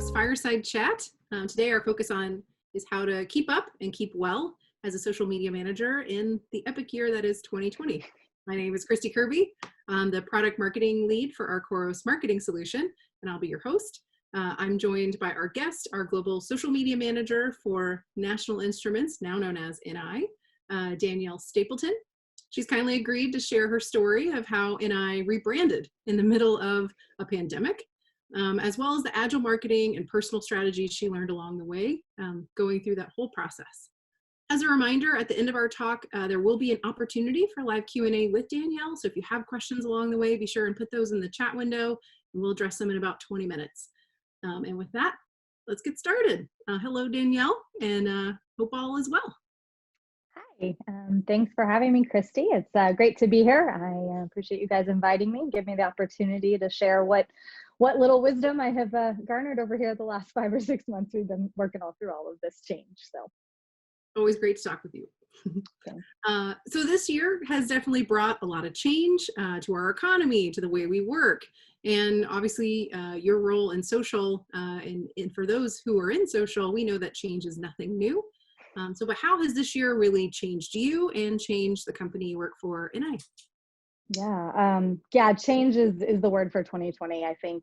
Khoros Fireside Chat. Today our focus is how to keep up and keep well as a social media manager in the epic year that is 2020. My name is Christy Kirby. I'm the product marketing lead for our Khoros marketing solution, and I'll be your host. I'm joined by our guest, our global social media manager for National Instruments, now known as NI, Danielle Stapleton. She's kindly agreed to share her story of how NI rebranded in the middle of a pandemic, as well as the agile marketing and personal strategies she learned along the way, going through that whole process. As a reminder, at the end of our talk, there will be an opportunity for live Q&A with Danielle. So if you have questions along the way, be sure and put those in the chat window, and we'll address them in about 20 minutes. And with that, let's get started. Hello, Danielle, and hope all is well. Hi, thanks for having me, Christy. It's great to be here. I appreciate you guys inviting me, give me the opportunity to share what little wisdom I have garnered over here the last 5 or 6 months. We've been working through all of this change. So always great to talk with you. So this year has definitely brought a lot of change to our economy, to the way we work, and obviously your role in social, and for those who are in social, we know that change is nothing new. But how has this year really changed you and changed the company you work for, NI? Yeah, change is the word for 2020. I think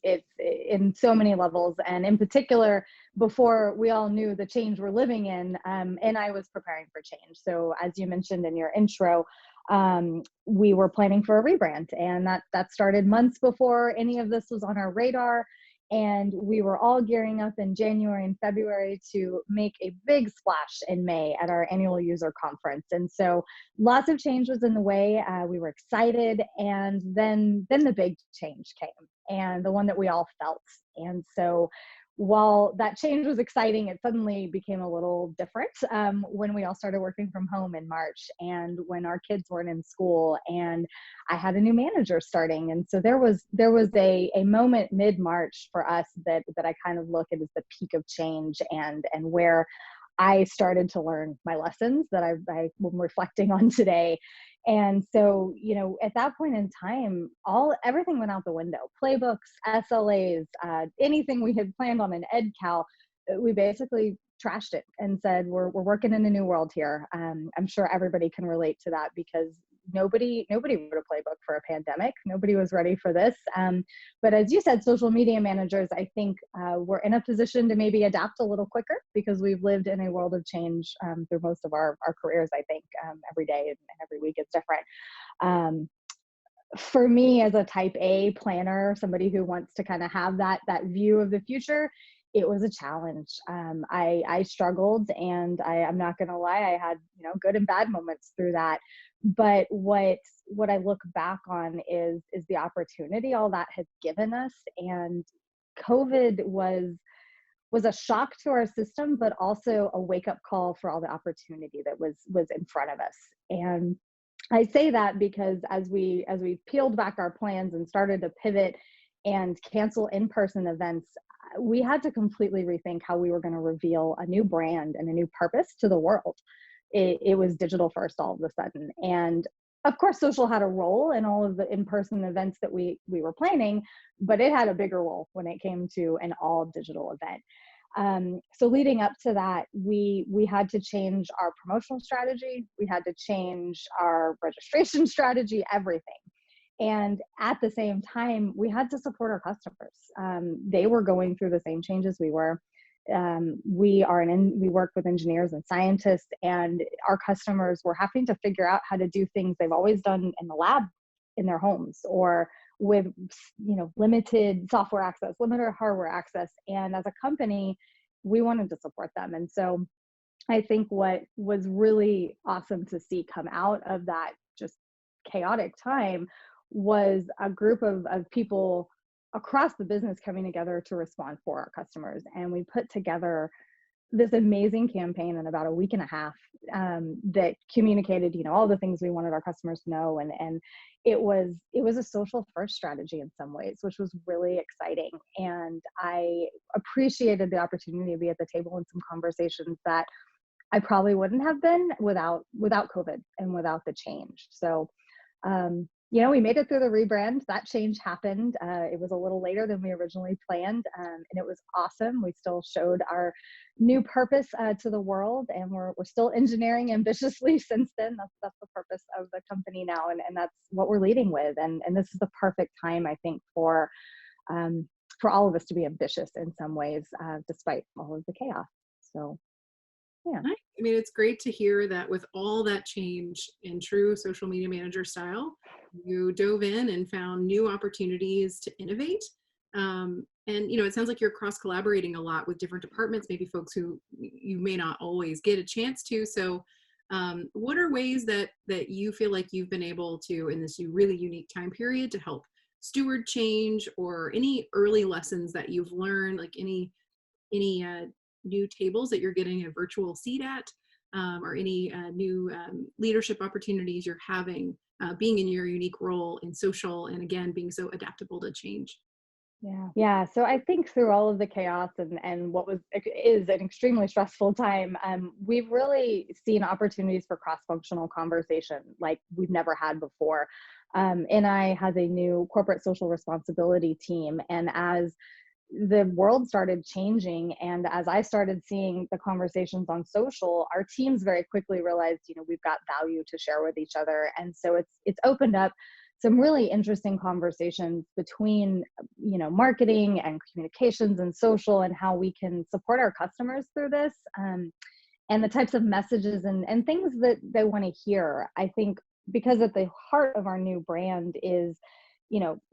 it's in so many levels, and in particular, before we all knew the change we're living in, and I was preparing for change. So as you mentioned in your intro, we were planning for a rebrand, and that started months before any of this was on our radar. And we were all gearing up in January and February to make a big splash in May at our annual user conference. And so lots of change was in the way. We were excited, and then the big change came, and the one that we all felt. And so while that change was exciting, it suddenly became a little different when we all started working from home in March, and when our kids weren't in school, and I had a new manager starting. And so there was a moment mid-March for us that I kind of look at as the peak of change, and where I started to learn my lessons that I'm reflecting on today. And so, at that point in time, everything went out the window. Playbooks, SLAs, anything we had planned on an EdCal, we basically trashed it and said, we're working in a new world here. I'm sure everybody can relate to that, because nobody wrote a playbook for a pandemic. Nobody was ready for this. But as you said, social media managers, I think we're in a position to maybe adapt a little quicker, because we've lived in a world of change through most of our careers. I think every day and every week it's different. For me, as a type A planner, somebody who wants to kind of have that view of the future, it was a challenge. I struggled, and I'm not going to lie, I had good and bad moments through that. But what I look back on is the opportunity all that has given us. And COVID was a shock to our system, but also a wake-up call for all the opportunity that was in front of us. And I say that because as we peeled back our plans and started to pivot and cancel in-person events, we had to completely rethink how we were going to reveal a new brand and a new purpose to the world. It was digital first all of a sudden. And of course, social had a role in all of the in-person events that we were planning, but it had a bigger role when it came to an all digital event. So leading up to that, we had to change our promotional strategy. We had to change our registration strategy, everything. And at the same time, we had to support our customers. They were going through the same changes we were. We work with engineers and scientists, and our customers were having to figure out how to do things they've always done in the lab in their homes, or with limited software access, limited hardware access. And as a company, we wanted to support them. And so I think what was really awesome to see come out of that just chaotic time was a group of people across the business coming together to respond for our customers. And we put together this amazing campaign in about a week and a half that communicated, all the things we wanted our customers to know. And it was a social first strategy in some ways, which was really exciting. And I appreciated the opportunity to be at the table in some conversations that I probably wouldn't have been without COVID and without the change. So We made it through the rebrand. That change happened. It was a little later than we originally planned, and it was awesome. We still showed our new purpose to the world, and we're still engineering ambitiously since then. That's the purpose of the company now, and that's what we're leading with. And this is the perfect time, I think, for all of us to be ambitious in some ways, despite all of the chaos. So, yeah. Nice. I mean, it's great to hear that with all that change in true social media manager style, you dove in and found new opportunities to innovate. And it sounds like you're cross collaborating a lot with different departments, maybe folks who you may not always get a chance to. So, what are ways that you feel like you've been able to, in this really unique time period, to help steward change, or any early lessons that you've learned, like any new tables that you're getting a virtual seat at, or any new leadership opportunities you're having, being in your unique role in social, and again, being so adaptable to change? Yeah. So I think through all of the chaos and what is an extremely stressful time, we've really seen opportunities for cross-functional conversation like we've never had before. NI has a new corporate social responsibility team, and as the world started changing, and as I started seeing the conversations on social, our teams very quickly realized, we've got value to share with each other. And so it's opened up some really interesting conversations between, marketing and communications and social, and how we can support our customers through this, and the types of messages and things that they want to hear. I think because at the heart of our new brand is,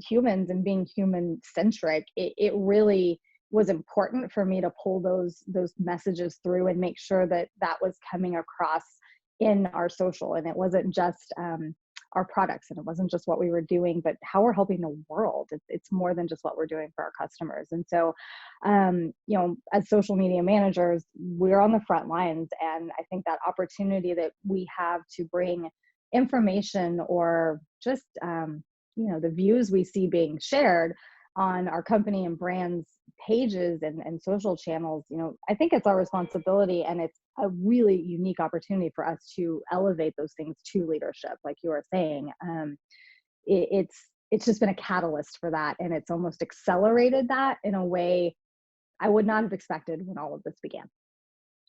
humans and being human centric, it really was important for me to pull those messages through and make sure that was coming across in our social. And it wasn't just our products, and it wasn't just what we were doing, but how we're helping the world. It's more than just what we're doing for our customers. And so, as social media managers, we're on the front lines. And I think that opportunity that we have to bring information, or just, the views we see being shared on our company and brands pages and social channels, I think it's our responsibility, and it's a really unique opportunity for us to elevate those things to leadership, like you were saying. It's just been a catalyst for that, and it's almost accelerated that in a way I would not have expected when all of this began.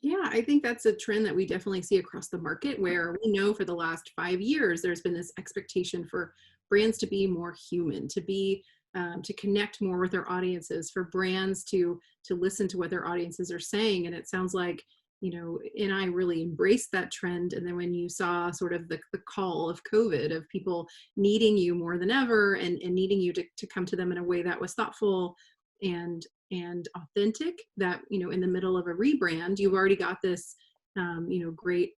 Yeah, I think that's a trend that we definitely see across the market, where we know for the last 5 years, there's been this expectation for brands to be more human, to connect more with their audiences, for brands to listen to what their audiences are saying. And it sounds like, and I really embraced that trend. And then when you saw sort of the call of COVID, of people needing you more than ever, and needing you to come to them in a way that was thoughtful and authentic, that, in the middle of a rebrand, you've already got this, great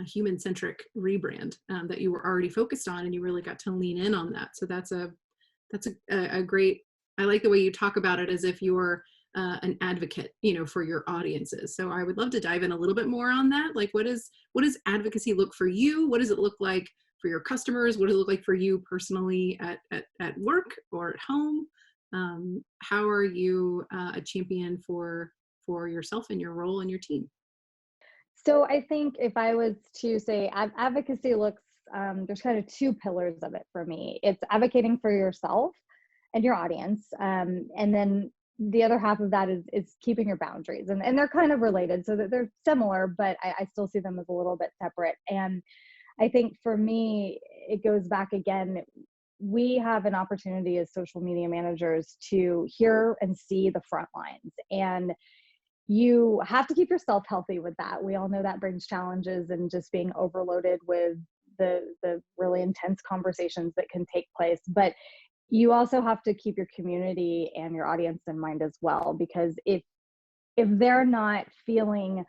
human-centric rebrand that you were already focused on, and you really got to lean in on that. So that's a great, I like the way you talk about it as if you're an advocate, for your audiences. So I would love to dive in a little bit more on that. Like, what does advocacy look for you? What does it look like for your customers? What does it look like for you personally at work or at home? How are you a champion for yourself and your role and your team? So I think if I was to say advocacy looks, there's kind of two pillars of it for me. It's advocating for yourself and your audience. And then the other half of that is keeping your boundaries. And they're kind of related, so that they're similar, but I still see them as a little bit separate. And I think for me, it goes back again. We have an opportunity as social media managers to hear and see the front lines. And you have to keep yourself healthy with that. We all know that brings challenges, and just being overloaded with the really intense conversations that can take place. But you also have to keep your community and your audience in mind as well, because if they're not feeling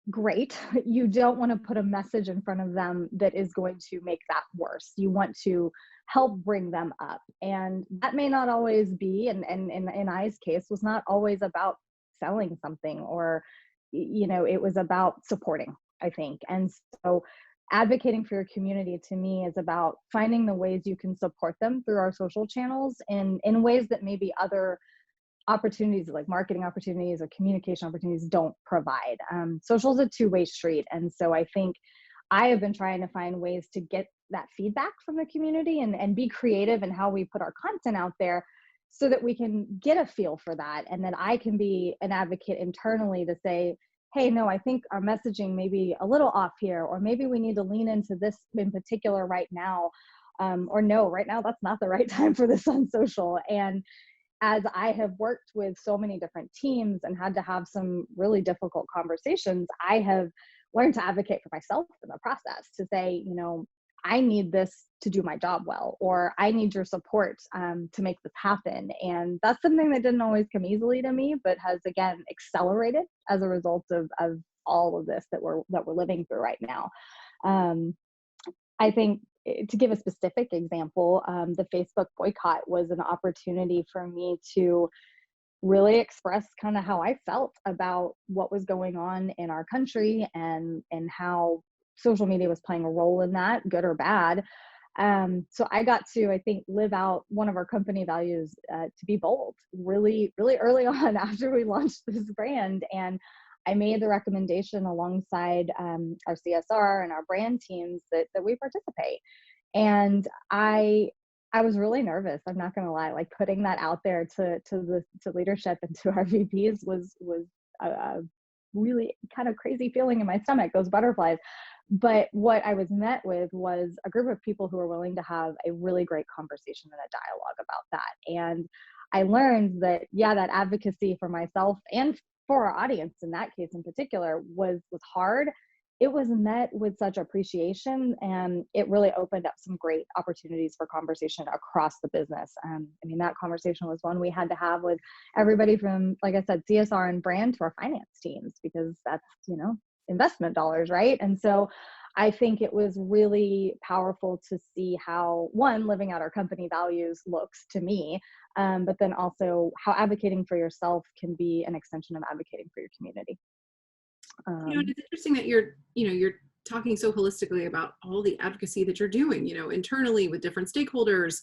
great, you don't want to put a message in front of them that is going to make that worse. You want to help bring them up. And that may not always be, and in I's case, was not always about selling something, or, it was about supporting, I think. And so advocating for your community, to me, is about finding the ways you can support them through our social channels in ways that maybe other opportunities, like marketing opportunities or communication opportunities, don't provide. Social is a two-way street. And so I think I have been trying to find ways to get that feedback from the community and be creative in how we put our content out there so that we can get a feel for that. And then I can be an advocate internally to say, hey, no, I think our messaging may be a little off here, or maybe we need to lean into this in particular right now. Or no, right now, that's not the right time for this on social. And as I have worked with so many different teams and had to have some really difficult conversations, I have learned to advocate for myself in the process to say, I need this to do my job well, or I need your support to make this happen. And that's something that didn't always come easily to me, but has again accelerated as a result of all of this that we're living through right now. I think to give a specific example, the Facebook boycott was an opportunity for me to really express kind of how I felt about what was going on in our country and how social media was playing a role in that, good or bad. So I got to, I think, live out one of our company values to be bold really, really early on after we launched this brand. And I made the recommendation alongside our CSR and our brand teams that we participate. And I was really nervous. I'm not going to lie. Like putting that out there to leadership and to our VPs was a really kind of crazy feeling in my stomach, those butterflies. But what I was met with was a group of people who were willing to have a really great conversation and a dialogue about that. And I learned that, yeah, that advocacy for myself and for our audience in that case in particular was hard. It was met with such appreciation, and it really opened up some great opportunities for conversation across the business. I mean, that conversation was one we had to have with everybody from, like I said, CSR and brand to our finance teams, because that's, investment dollars, right? And so I think it was really powerful to see how, one, living out our company values looks to me, but then also how advocating for yourself can be an extension of advocating for your community. It's interesting that you're talking so holistically about all the advocacy that you're doing, internally with different stakeholders,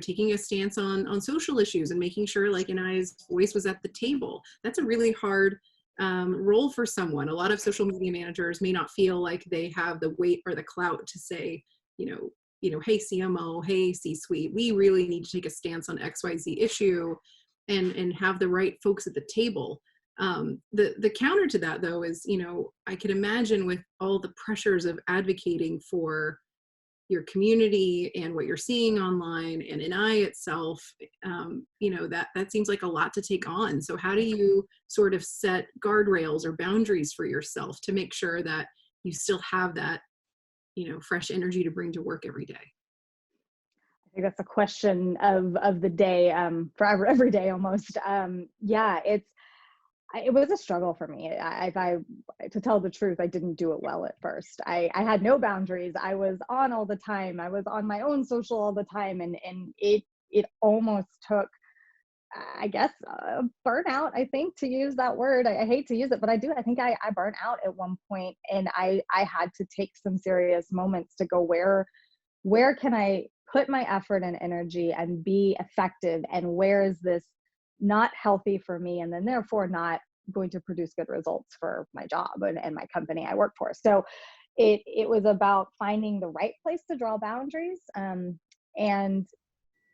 taking a stance on social issues and making sure like Anai's voice was at the table. That's a really hard role for someone. A lot of social media managers may not feel like they have the weight or the clout to say, hey CMO, hey C-suite, we really need to take a stance on XYZ issue and have the right folks at the table. The counter to that though is, I could imagine with all the pressures of advocating for your community and what you're seeing online and Anai itself, that seems like a lot to take on. So how do you sort of set guardrails or boundaries for yourself to make sure that you still have that, fresh energy to bring to work every day? I think that's a question of the day, for every day almost. Yeah, it was a struggle for me. To tell the truth, I didn't do it well at first. I had no boundaries. I was on all the time. I was on my own social all the time. And it almost took, I guess, burnout, I think, to use that word. I hate to use it, but I do. I think I burnt out at one point, and I had to take some serious moments to go, where can I put my effort and energy and be effective, and where is this not healthy for me, and then therefore not going to produce good results for my job and my company I work for. So it was about finding the right place to draw boundaries.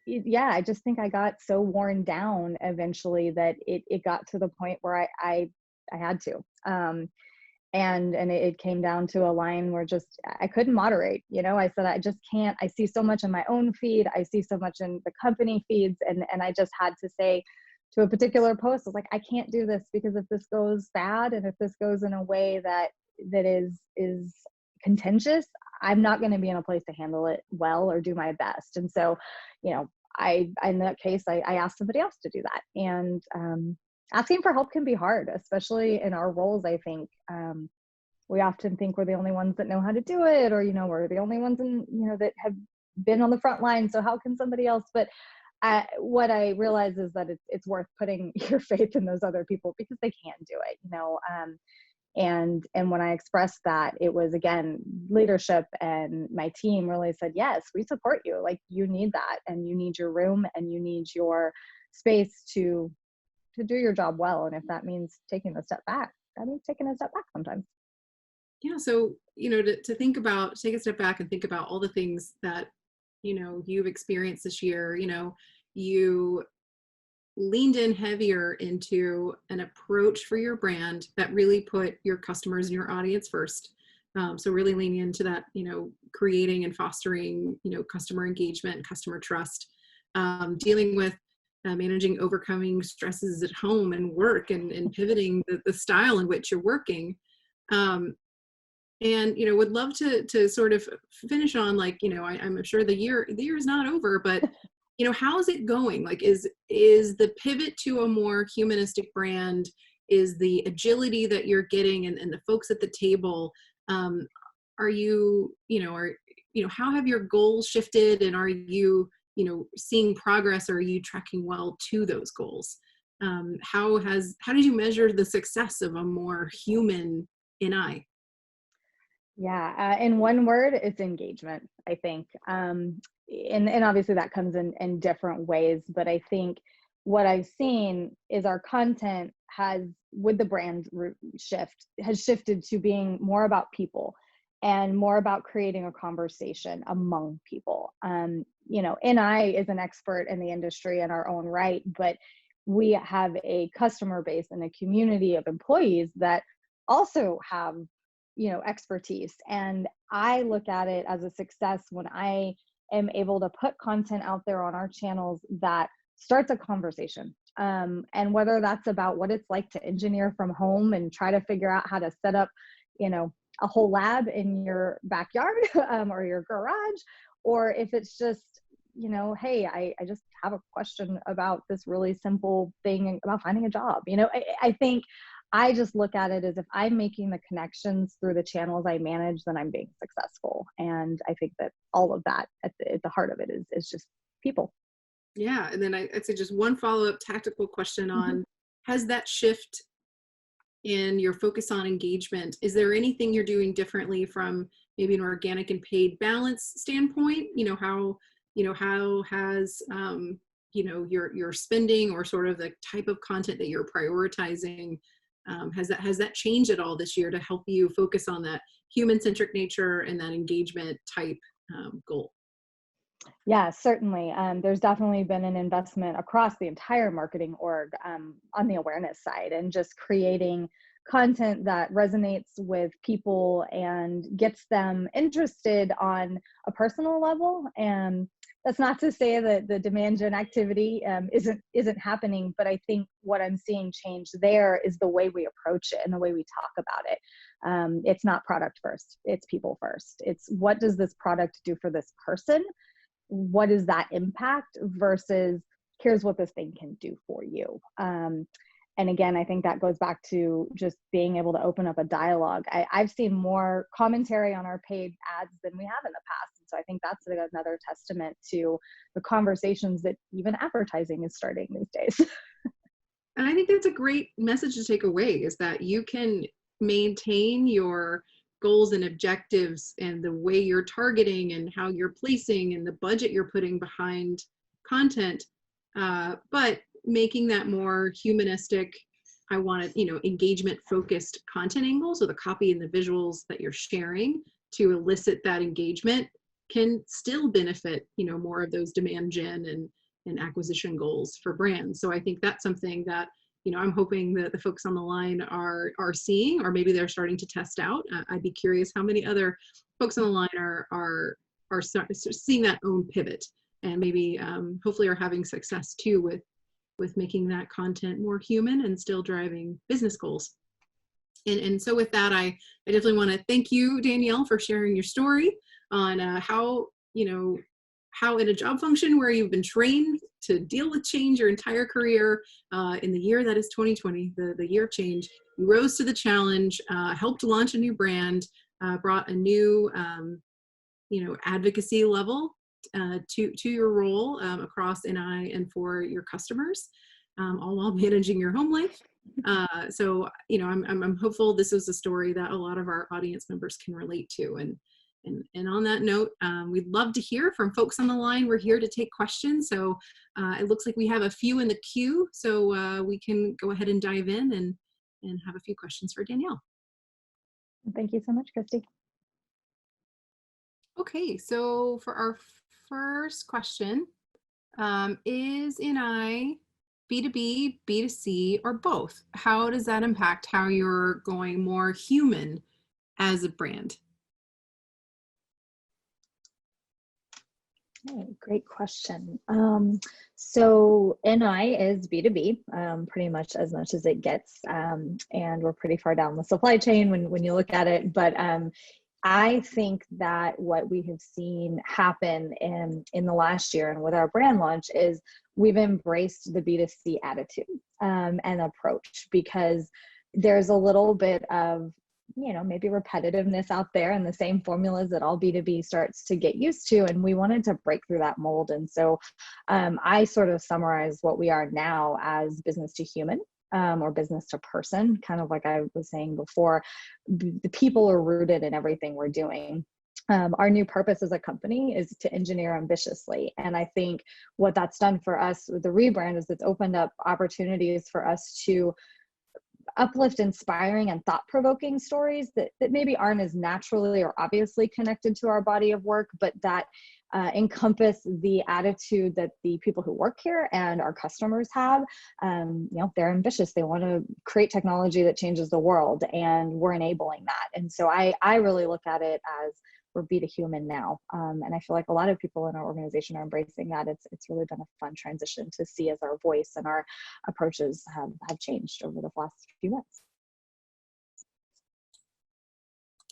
Yeah, I just think I got so worn down eventually that it got to the point where I had to. And it came down to a line where just I couldn't moderate. I said, I just can't. I see so much in my own feed. I see so much in the company feeds. And I just had to say to a particular post, I was like, I can't do this, because if this goes bad and if this goes in a way that is contentious, I'm not going to be in a place to handle it well or do my best. And so, in that case, I asked somebody else to do that. And asking for help can be hard, especially in our roles. I think we often think we're the only ones that know how to do it, or we're the only ones that have been on the front line. So how can somebody else? But what I realize is that it's worth putting your faith in those other people, because they can do it. And when I expressed that, it was, again, leadership and my team really said, yes, we support you. Like, you need that, and you need your room, and you need your space to do your job well. And if that means taking a step back, that means taking a step back sometimes. Yeah. So, to think about, take a step back and think about all the things that, you've experienced this year. You leaned in heavier into an approach for your brand that really put your customers and your audience first. So really leaning into that, creating and fostering, customer engagement, customer trust, dealing with managing, overcoming stresses at home and work, and pivoting the style in which you're working. Um, and would love to sort of finish on, like, I'm sure the year is not over, but how's it going? Like, is the pivot to a more humanistic brand, is the agility that you're getting, and the folks at the table, um are you you know are how have your goals shifted, and are you seeing progress, or are you tracking well to those goals? How did you measure the success of a more human NI? Yeah, in one word, it's engagement, I think. And obviously that comes in different ways, but I think what I've seen is our content has, with the brand shift, has shifted to being more about people and more about creating a conversation among people. NI is an expert in the industry in our own right, but we have a customer base and a community of employees that also have expertise. And I look at it as a success when I am able to put content out there on our channels that starts a conversation. And whether that's about what it's like to engineer from home and try to figure out how to set up, a whole lab in your backyard, or your garage, or if it's just, hey, I just have a question about this really simple thing about finding a job. I think I just look at it as, if I'm making the connections through the channels I manage, then I'm being successful. And I think that all of that at the heart of it is just people. Yeah, and then I'd say just one follow-up tactical question Mhm. on, has that shift in your focus on engagement, is there anything you're doing differently from maybe an organic and paid balance standpoint? How has your spending, or sort of the type of content that you're prioritizing, has that changed at all this year to help you focus on that human-centric nature and that engagement type goal? Yeah, certainly. There's definitely been an investment across the entire marketing org, on the awareness side, and just creating content that resonates with people and gets them interested on a personal level. And that's not to say that the demand gen activity isn't happening, but I think what I'm seeing change there is the way we approach it and the way we talk about it. It's not product first; it's people first. It's, what does this product do for this person? What is that impact, versus here's what this thing can do for you. And again, I think that goes back to just being able to open up a dialogue. I've seen more commentary on our paid ads than we have in the past, and so I think that's another testament to the conversations that even advertising is starting these days. And I think that's a great message to take away, is that you can maintain your goals and objectives, and the way you're targeting and how you're placing and the budget you're putting behind content, but making that more humanistic. I want to, engagement focused content angle. So the copy and the visuals that you're sharing to elicit that engagement can still benefit, more of those demand gen and acquisition goals for brands. So I think that's something that, I'm hoping that the folks on the line are seeing, or maybe they're starting to test out. I'd be curious how many other folks on the line are seeing that own pivot, and maybe hopefully are having success too with making that content more human and still driving business goals. And so with that, I definitely want to thank you, Danielle, for sharing your story on how in a job function where you've been trained to deal with change your entire career, in the year that is 2020, the year of change, you rose to the challenge, helped launch a new brand, brought a new advocacy level to your role, across NI and for your customers, all while managing your home life. So I'm hopeful this is a story that a lot of our audience members can relate to. And on that note, we'd love to hear from folks on the line. We're here to take questions. So it looks like we have a few in the queue. So we can go ahead and dive in and have a few questions for Danielle. Thank you so much, Christy. Okay, so for our first question, is NI B2B, B2C, or both? How does that impact how you're going more human as a brand? Okay, great question. So NI is B2B, pretty much as it gets, and we're pretty far down the supply chain when you look at it. But I think that what we have seen happen in the last year and with our brand launch is we've embraced the B2C attitude and approach, because there's a little bit of maybe repetitiveness out there and the same formulas that all B2B starts to get used to. And we wanted to break through that mold. And so I sort of summarize what we are now as business to human. Or business to person, kind of like I was saying before. The people are rooted in everything we're doing. Our new purpose as a company is to engineer ambitiously. And I think what that's done for us with the rebrand is it's opened up opportunities for us to uplift inspiring and thought-provoking stories that maybe aren't as naturally or obviously connected to our body of work, but that encompass the attitude that the people who work here and our customers have. They're ambitious. They want to create technology that changes the world, and we're enabling that. And so I really look at it as we're be the human now. And I feel like a lot of people in our organization are embracing that. It's really been a fun transition to see as our voice and our approaches have changed over the last few months.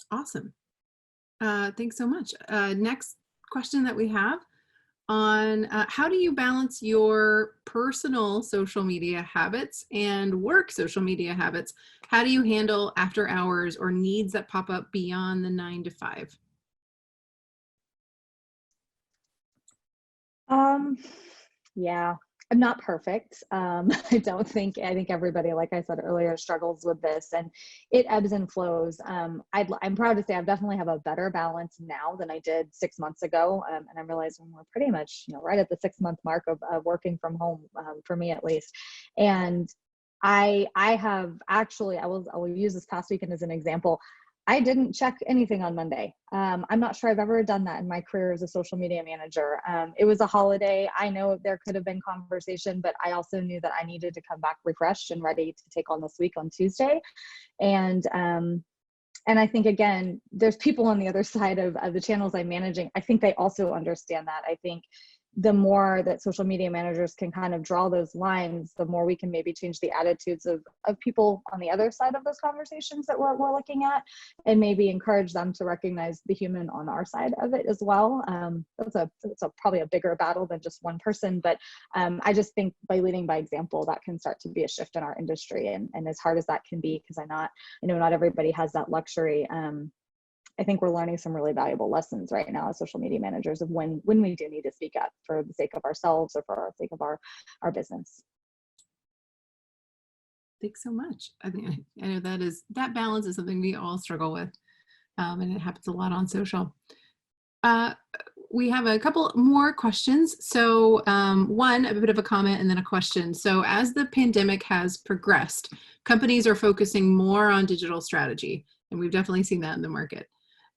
Awesome. Thanks so much. Next question that we have on how do you balance your personal social media habits and work social media habits? How do you handle after hours or needs that pop up beyond the 9 to 5? Yeah, I'm not perfect. I think everybody, like I said earlier, struggles with this, and it ebbs and flows. I'm proud to say I've definitely have a better balance now than I did 6 months ago. And I'm realizing we're pretty much, right at the 6 month mark of working from home, for me at least. And I have actually, I will use this past weekend as an example. I didn't check anything on Monday. I'm not sure I've ever done that in my career as a social media manager. It was a holiday. I know there could have been conversation, but I also knew that I needed to come back refreshed and ready to take on this week on Tuesday. And I think, again, there's people on the other side of the channels I'm managing. I think they also understand that. I think the more that social media managers can kind of draw those lines, the more we can maybe change the attitudes of people on the other side of those conversations that we're looking at, and maybe encourage them to recognize the human on our side of it as well. That's probably a bigger battle than just one person, but I just think by leading by example, that can start to be a shift in our industry. And as hard as that can be, because I know not everybody has that luxury. I think we're learning some really valuable lessons right now as social media managers of when we do need to speak up for the sake of ourselves or for the sake of our business. Thanks so much. I know that balance is something we all struggle with, and it happens a lot on social. We have a couple more questions. So one, a bit of a comment and then a question. So as the pandemic has progressed, companies are focusing more on digital strategy, and we've definitely seen that in the market.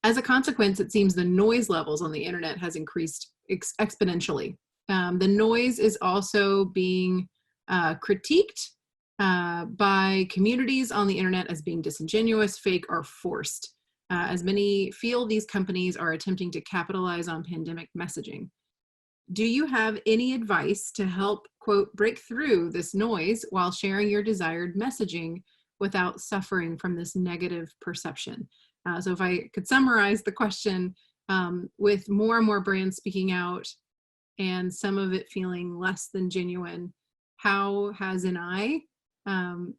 As a consequence, it seems the noise levels on the internet has increased exponentially. The noise is also being critiqued by communities on the internet as being disingenuous, fake, or forced, as many feel these companies are attempting to capitalize on pandemic messaging. Do you have any advice to help, quote, break through this noise while sharing your desired messaging without suffering from this negative perception? So if I could summarize the question, with more and more brands speaking out and some of it feeling less than genuine, how has NI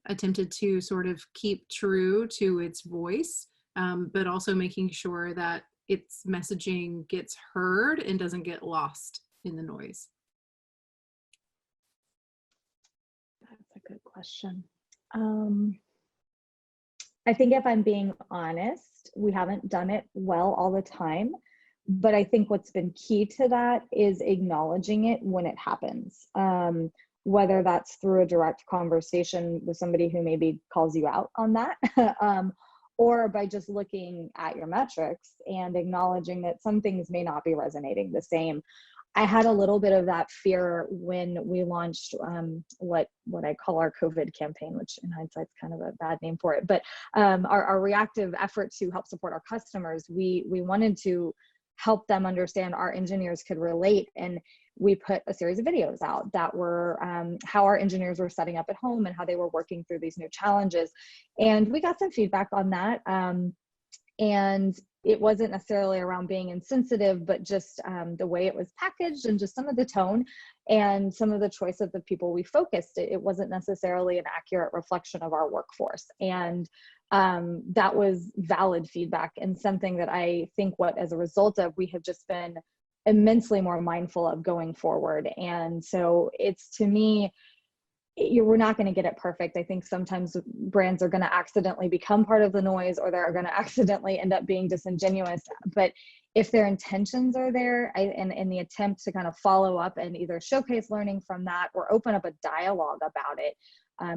attempted to sort of keep true to its voice, but also making sure that its messaging gets heard and doesn't get lost in the noise? That's a good question. I think if I'm being honest, we haven't done it well all the time. But I think what's been key to that is acknowledging it when it happens. Whether that's through a direct conversation with somebody who maybe calls you out on that, or by just looking at your metrics and acknowledging that some things may not be resonating the same. I had a little bit of that fear when we launched what I call our COVID campaign, which in hindsight is kind of a bad name for it, but our reactive effort to help support our customers. We wanted to help them understand our engineers could relate, and we put a series of videos out that were how our engineers were setting up at home and how they were working through these new challenges. And we got some feedback on that. And it wasn't necessarily around being insensitive, but just the way it was packaged and just some of the tone and some of the choice of the people we focused. It wasn't necessarily an accurate reflection of our workforce. And that was valid feedback, and something that I think as a result of, we have just been immensely more mindful of going forward. And so it's, to me, we're not going to get it perfect. I think sometimes brands are going to accidentally become part of the noise, or they're going to accidentally end up being disingenuous. But if their intentions are there, and the attempt to kind of follow up and either showcase learning from that or open up a dialogue about it,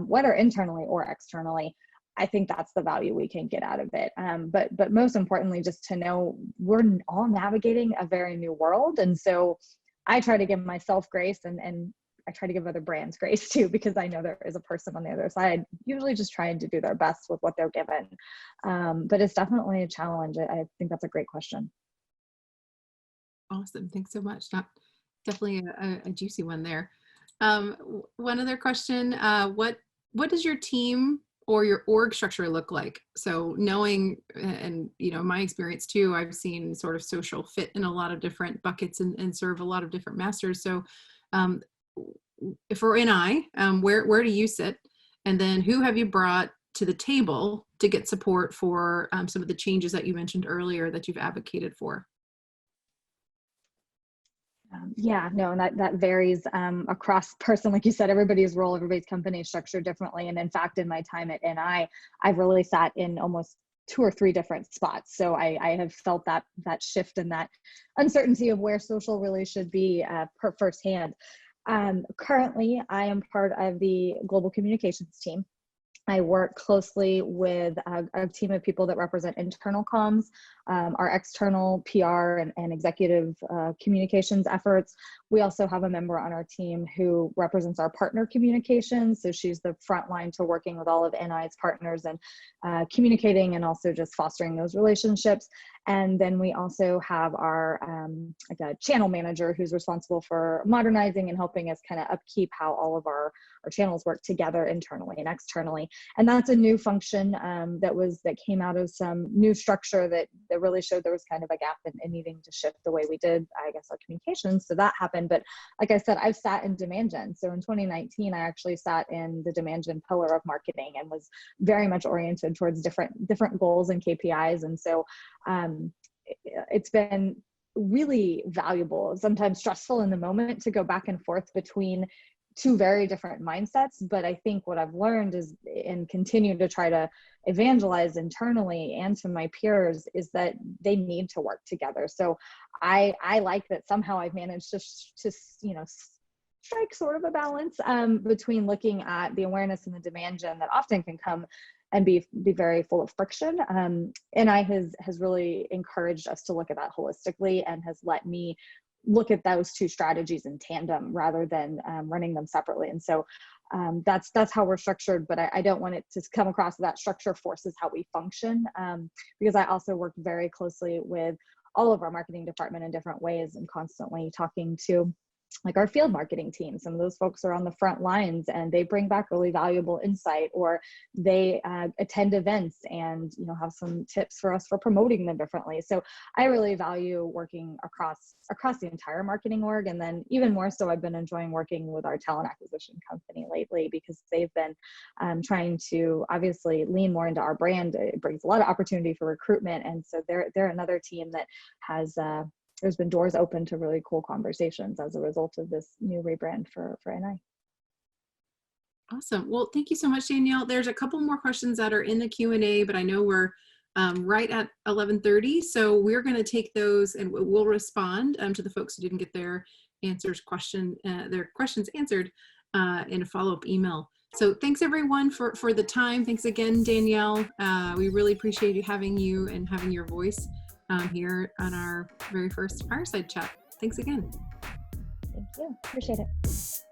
whether internally or externally, I think that's the value we can get out of it. But most importantly, just to know we're all navigating a very new world. And so I try to give myself grace, and I try to give other brands grace too, because I know there is a person on the other side, usually just trying to do their best with what they're given. But it's definitely a challenge. I think that's a great question. Awesome. Thanks so much. Definitely a juicy one there. One other question, what does your team or your org structure look like? So knowing, and my experience too, I've seen sort of social fit in a lot of different buckets and serve a lot of different masters. So for NI, where do you sit? And then who have you brought to the table to get support for some of the changes that you mentioned earlier that you've advocated for? Yeah, no, and that varies across person. Like you said, everybody's role, everybody's company is structured differently. And in fact, in my time at NI, I've really sat in almost 2 or 3 different spots. So I have felt that shift and that uncertainty of where social really should be firsthand. Currently, I am part of the global communications team. I work closely with a team of people that represent internal comms, our external PR and executive communications efforts. We also have a member on our team who represents our partner communications. So she's the front line to working with all of NI's partners and communicating and also just fostering those relationships. And then we also have our like a channel manager who's responsible for modernizing and helping us kind of upkeep how all of our channels work together internally and externally. And that's a new function that came out of some new structure that really showed there was kind of a gap in needing to shift the way we did, I guess, our communications. So that happened. But like I said, I've sat in demand gen. So in 2019, I actually sat in the demand gen pillar of marketing and was very much oriented towards different goals and KPIs. And so it's been really valuable, sometimes stressful in the moment, to go back and forth between 2 very different mindsets. But I think what I've learned is, and continue to try to evangelize internally and to my peers, is that they need to work together. So I like that somehow I've managed to strike sort of a balance between looking at the awareness and the demand gen that often can come and be very full of friction. And has really encouraged us to look at that holistically, and has let me look at those 2 strategies in tandem rather than running them separately. And so that's how we're structured, but I don't want it to come across that structure forces how we function, because I also work very closely with all of our marketing department in different ways, and constantly talking to like our field marketing team. Some of those folks are on the front lines and they bring back really valuable insight, or they attend events and have some tips for us for promoting them differently. So I really value working across the entire marketing org. And then even more so, I've been enjoying working with our talent acquisition company lately, because they've been trying to obviously lean more into our brand. It brings a lot of opportunity for recruitment. And so they're another team that has there's been doors open to really cool conversations as a result of this new rebrand for NI. Awesome. Well, thank you so much, Danielle. There's a couple more questions that are in the Q&A, but I know we're right at 11:30. So we're going to take those and we'll respond to the folks who didn't get their questions answered in a follow-up email. So thanks everyone for the time. Thanks again, Danielle. We really appreciate having you and having your voice here on our very first Fireside chat. Thanks again. Thank you. Appreciate it.